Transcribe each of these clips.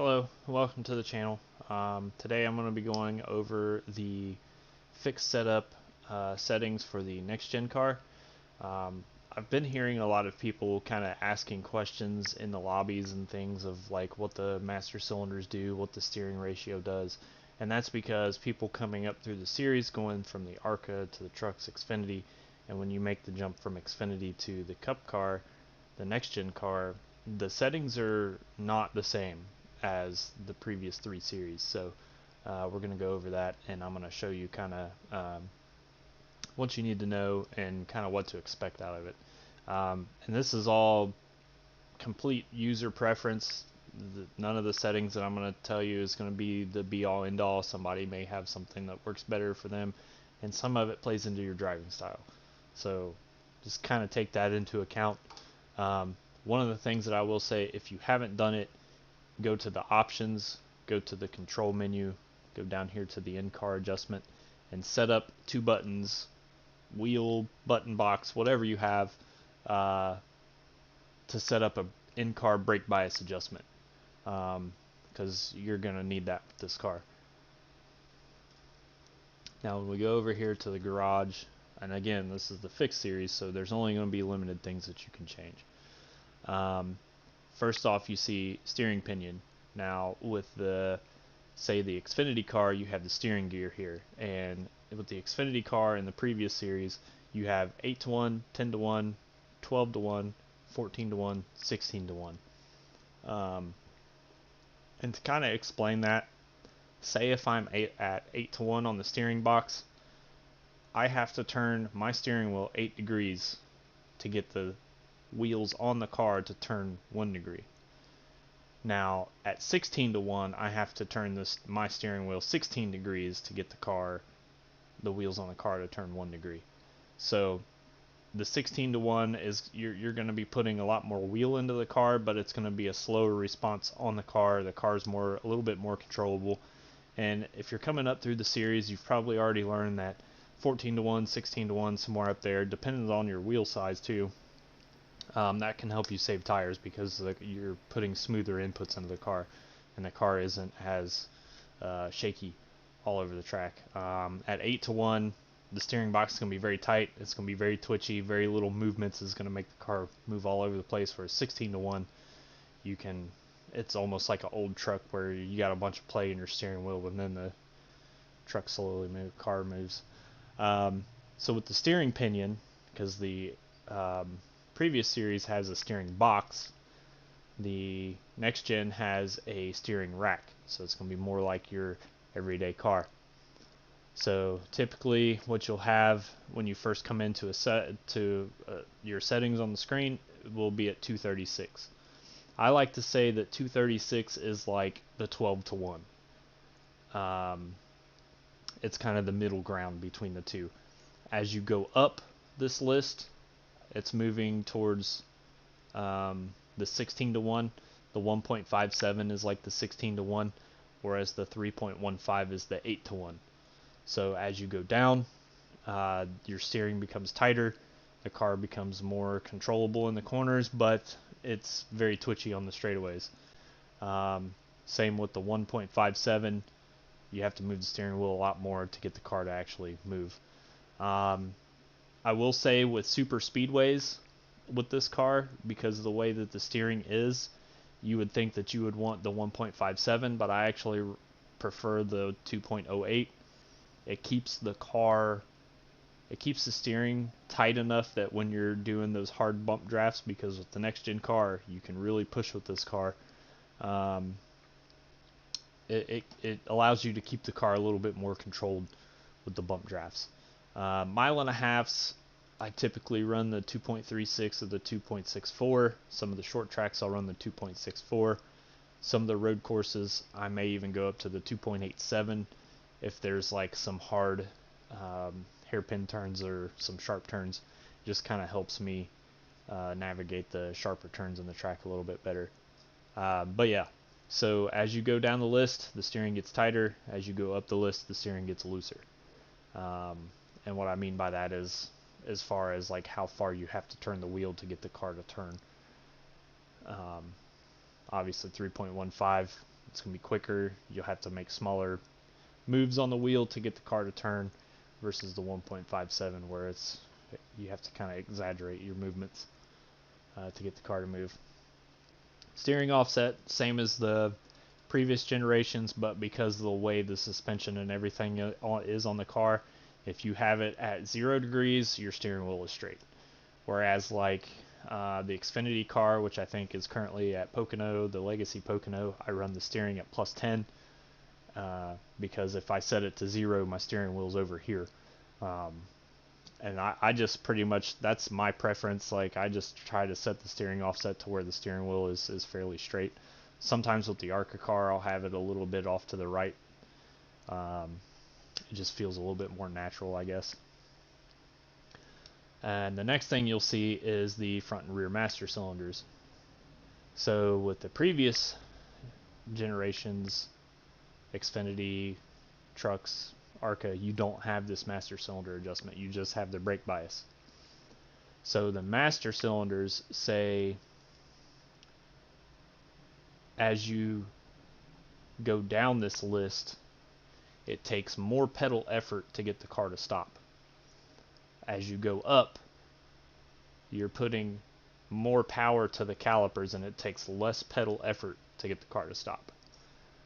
Hello, welcome to the channel. Today I'm going to be going over the fixed setup settings for the next gen car. I've been hearing a lot of people kind of asking questions in the lobbies and things of like what the master cylinders do, what the steering ratio does, and that's because people coming up through the series going from the Arca to the truck's Xfinity, and when you make the jump from Xfinity to the Cup car, the next gen car, the settings are not the same as the previous three series. So we're going to go over that, and I'm going to show you kind of what you need to know and kind of what to expect out of it. And this is all complete user preference. None of the settings that I'm going to tell you is going to be the be all end all. Somebody may have something that works better for them, and some of it plays into your driving style. So just kind of take that into account. One of the things that I will say, if you haven't done it, go to the options, go to the control menu, go down here to the in-car adjustment, and set up two buttons, wheel, button box, whatever you have, to set up a in-car brake bias adjustment, because you're going to need that with this car. Now when we go over here to the garage, and again this is the fixed series, so there's only going to be limited things that you can change. First off, you see steering pinion. Now with the, say, the Xfinity car, you have the steering gear here, and with the Xfinity car in the previous series, you have 8 to 1, 10 to 1, 12 to 1, 14 to 1, 16 to 1. And to kind of explain that, say if I'm at 8 to 1 on the steering box, I have to turn my steering wheel 8 degrees to get the wheels on the car to turn 1 degree. Now at 16 to 1, I have to turn my steering wheel 16 degrees to get the wheels on the car to turn 1 degree. So the 16 to 1 is you're going to be putting a lot more wheel into the car, but it's going to be a slower response on the car. The car's a little bit more controllable. And if you're coming up through the series, you've probably already learned that 14 to 1, 16 to 1, somewhere up there, depending on your wheel size too. That can help you save tires because you're putting smoother inputs into the car, and the car isn't as shaky all over the track. At 8 to 1, the steering box is going to be very tight. It's going to be very twitchy. Very little movements is going to make the car move all over the place. Whereas 16 to 1, it's almost like an old truck where you got a bunch of play in your steering wheel, and then the car moves. So with the steering pinion, because the previous series has a steering box, the next gen has a steering rack, so it's going to be more like your everyday car. So typically what you'll have when you first come into your settings on the screen will be at 236. I like to say that 236 is like the 12 to 1. It's kind of the middle ground between the two. As you go up this list, it's moving towards the 16 to 1. The 1.57 is like the 16 to 1, whereas the 3.15 is the 8 to 1. So as you go down, your steering becomes tighter, the car becomes more controllable in the corners, but it's very twitchy on the straightaways. Same with the 1.57, you have to move the steering wheel a lot more to get the car to actually move. I will say with super speedways with this car, because of the way that the steering is, you would think that you would want the 1.57, but I actually prefer the 2.08. It keeps the steering tight enough that when you're doing those hard bump drafts, because with the next gen car, you can really push with this car. It allows you to keep the car a little bit more controlled with the bump drafts. Mile and a halves, I typically run the 2.36 or the 2.64. Some of the short tracks I'll run the 2.64. Some of the road courses I may even go up to the 2.87 if there's like some hard hairpin turns or some sharp turns. It just kind of helps me navigate the sharper turns in the track a little bit better. But yeah, so as you go down the list, the steering gets tighter. As you go up the list, the steering gets looser. And what I mean by that is as far as like how far you have to turn the wheel to get the car to turn. Obviously 3.15 It's going to be quicker. You'll have to make smaller moves on the wheel to get the car to turn versus the 1.57 where you have to kind of exaggerate your movements to get the car to move. Steering offset, same as the previous generations, but because of the way the suspension and everything is on the car, if you have it at 0 degrees, your steering wheel is straight. Whereas like the Xfinity car, which I think is currently at Pocono, the Legacy Pocono, I run the steering at +10 because if I set it to 0, my steering wheel's over here. And I just pretty much, that's my preference. Like I just try to set the steering offset to where the steering wheel is fairly straight. Sometimes with the ARCA car, I'll have it a little bit off to the right. It just feels a little bit more natural, I guess. And the next thing you'll see is the front and rear master cylinders. So with the previous generations, Xfinity, trucks, ARCA, you don't have this master cylinder adjustment. You just have the brake bias. So the master cylinders say as you go down this list, it takes more pedal effort to get the car to stop. As you go up, you're putting more power to the calipers and it takes less pedal effort to get the car to stop.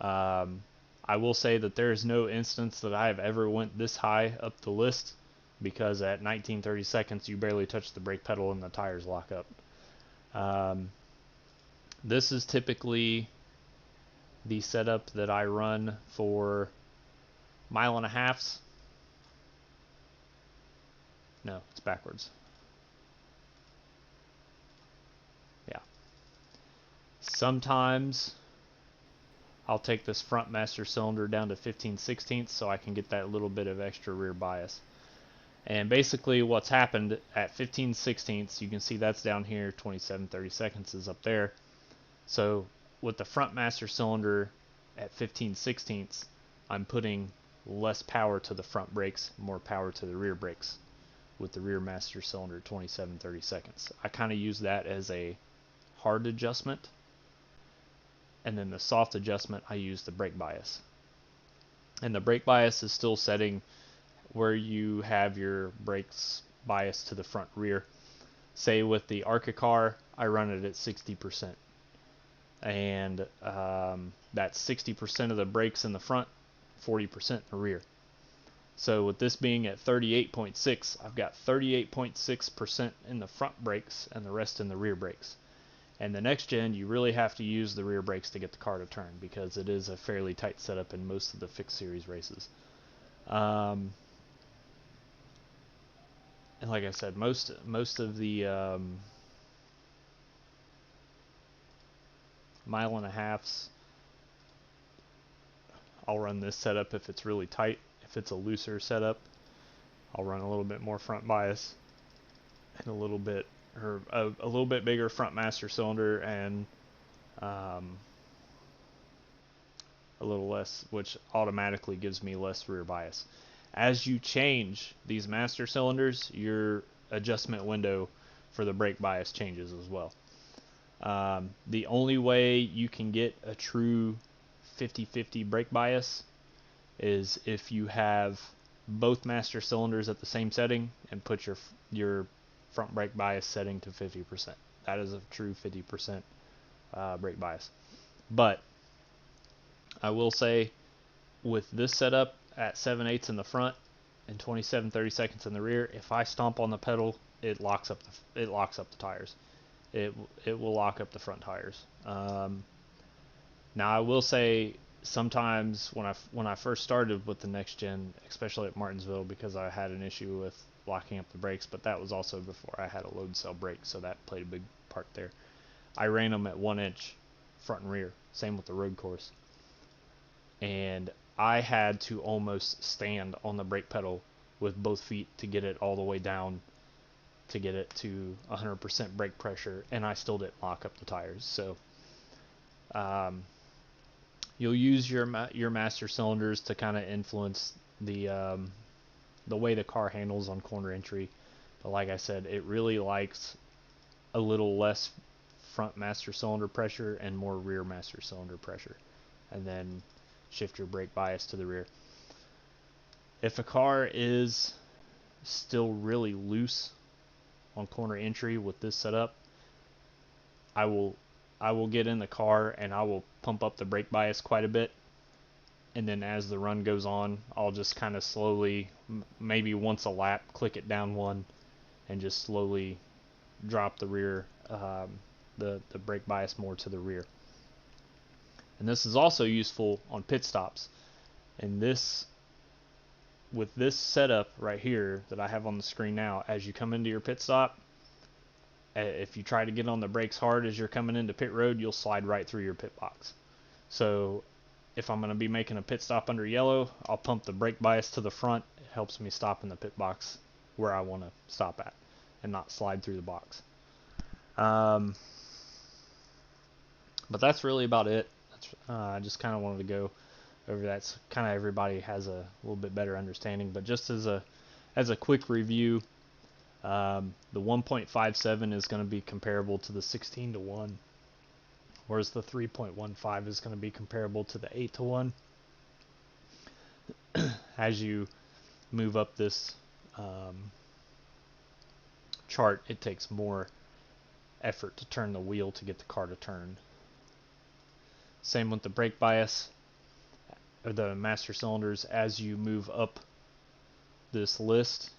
I will say that there is no instance that I have ever went this high up the list because at 19-30 seconds you barely touch the brake pedal and the tires lock up. This is typically the setup that I run for 1.5 miles. No, it's backwards. Yeah. Sometimes I'll take this front master cylinder down to 15/16 so I can get that little bit of extra rear bias. And basically what's happened at 15/16, you can see that's down here, 27-30 seconds is up there. So with the front master cylinder at 15/16, I'm putting less power to the front brakes, more power to the rear brakes with the rear master cylinder 27-30 seconds. I kind of use that as a hard adjustment. And then the soft adjustment, I use the brake bias. And the brake bias is still setting where you have your brakes biased to the front rear. Say with the ARCA car, I run it at 60%. And that's 60% of the brakes in the front, 40% in the rear. So with this being at 38.6, I've got 38.6% in the front brakes and the rest in the rear brakes. And the next gen, you really have to use the rear brakes to get the car to turn because it is a fairly tight setup in most of the fixed series races. And like I said, most of the 1.5 miles, I'll run this setup if it's really tight. If it's a looser setup, I'll run a little bit more front bias and a little bit bigger front master cylinder and a little less, which automatically gives me less rear bias. As you change these master cylinders, your adjustment window for the brake bias changes as well. The only way you can get a true 50-50 brake bias is if you have both master cylinders at the same setting and put your front brake bias setting to 50%. That is a true 50% brake bias. But I will say with this setup at 7/8 in the front and 27-30 seconds in the rear, if I stomp on the pedal, it locks up the tires. It will lock up the front tires. Now I will say sometimes when I first started with the next gen, especially at Martinsville, because I had an issue with locking up the brakes, but that was also before I had a load cell brake, so that played a big part there. I ran them at 1 inch front and rear, same with the road course, and I had to almost stand on the brake pedal with both feet to get it all the way down to get it to 100% brake pressure, and I still didn't lock up the tires. So you'll use your master cylinders to kind of influence the way the car handles on corner entry. But like I said, it really likes a little less front master cylinder pressure and more rear master cylinder pressure. and then shift your brake bias to the rear. If a car is still really loose on corner entry with this setup, I will get in the car and I will pump up the brake bias quite a bit, and then as the run goes on, I'll just kind of slowly, maybe once a lap, click it down one, and just slowly drop the rear, the brake bias more to the rear. And this is also useful on pit stops. And this, with this setup right here that I have on the screen now, as you come into your pit stop, if you try to get on the brakes hard as you're coming into pit road, you'll slide right through your pit box. So if I'm going to be making a pit stop under yellow, I'll pump the brake bias to the front. It helps me stop in the pit box where I want to stop at and not slide through the box. But that's really about it. I just kind of wanted to go over that. So kind of everybody has a little bit better understanding. But just as a quick review, the 1.57 is going to be comparable to the 16:1, whereas the 3.15 is going to be comparable to the 8:1. As you move up this chart, it takes more effort to turn the wheel to get the car to turn. Same with the brake bias, or the master cylinders. As you move up this list,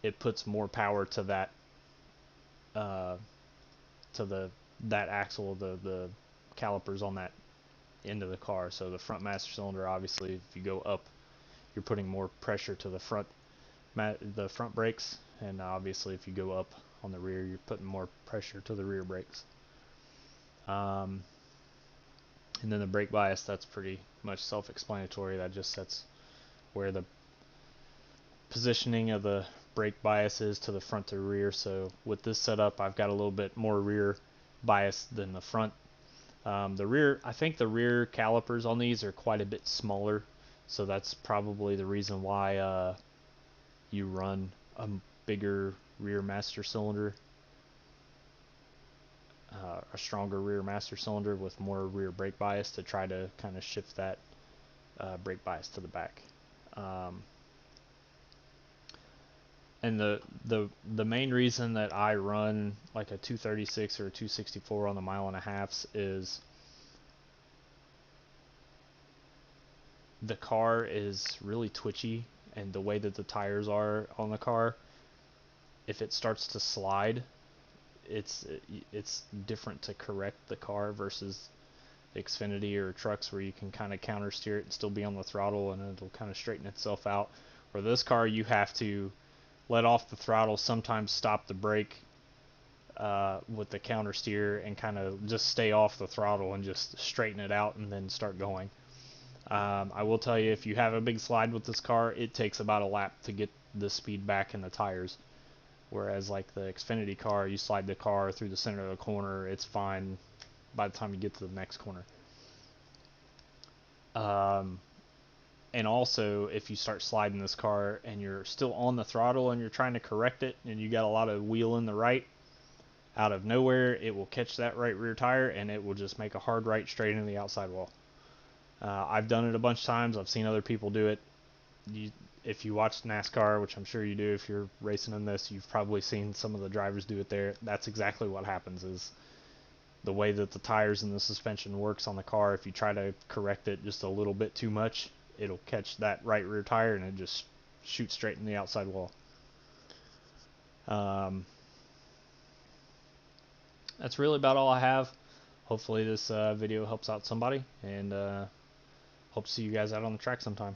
it puts more power to that that axle, the calipers on that end of the car. So the front master cylinder, obviously, if you go up, you're putting more pressure to the front brakes, and obviously if you go up on the rear, you're putting more pressure to the rear brakes. And then the brake bias, that's pretty much self-explanatory. That just sets where the positioning of the brake bias is to the front to rear. So with this setup, I've got a little bit more rear bias than the front. The rear, I think the rear calipers on these are quite a bit smaller, so that's probably the reason why you run a bigger rear master cylinder, a stronger rear master cylinder with more rear brake bias to try to kind of shift that brake bias to the back. And the main reason that I run like a 236 or a 264 on the 1.5 miles is the car is really twitchy, and the way that the tires are on the car, if it starts to slide, it's different to correct the car versus the Xfinity or trucks where you can kind of counter steer it and still be on the throttle and it'll kind of straighten itself out. For this car, you have to let off the throttle, sometimes stop the brake with the counter steer, and kind of just stay off the throttle and just straighten it out and then start going. I will tell you, if you have a big slide with this car, it takes about a lap to get the speed back in the tires. Whereas like the Xfinity car, you slide the car through the center of the corner, it's fine by the time you get to the next corner. And also, if you start sliding this car and you're still on the throttle and you're trying to correct it and you got a lot of wheel in the right, out of nowhere, it will catch that right rear tire and it will just make a hard right straight into the outside wall. I've done it a bunch of times. I've seen other people do it. If you watch NASCAR, which I'm sure you do if you're racing in this, you've probably seen some of the drivers do it there. That's exactly what happens, is the way that the tires and the suspension works on the car. If you try to correct it just a little bit too much, it'll catch that right rear tire and it just shoots straight in the outside wall. That's really about all I have. Hopefully this video helps out somebody, and hope to see you guys out on the track sometime.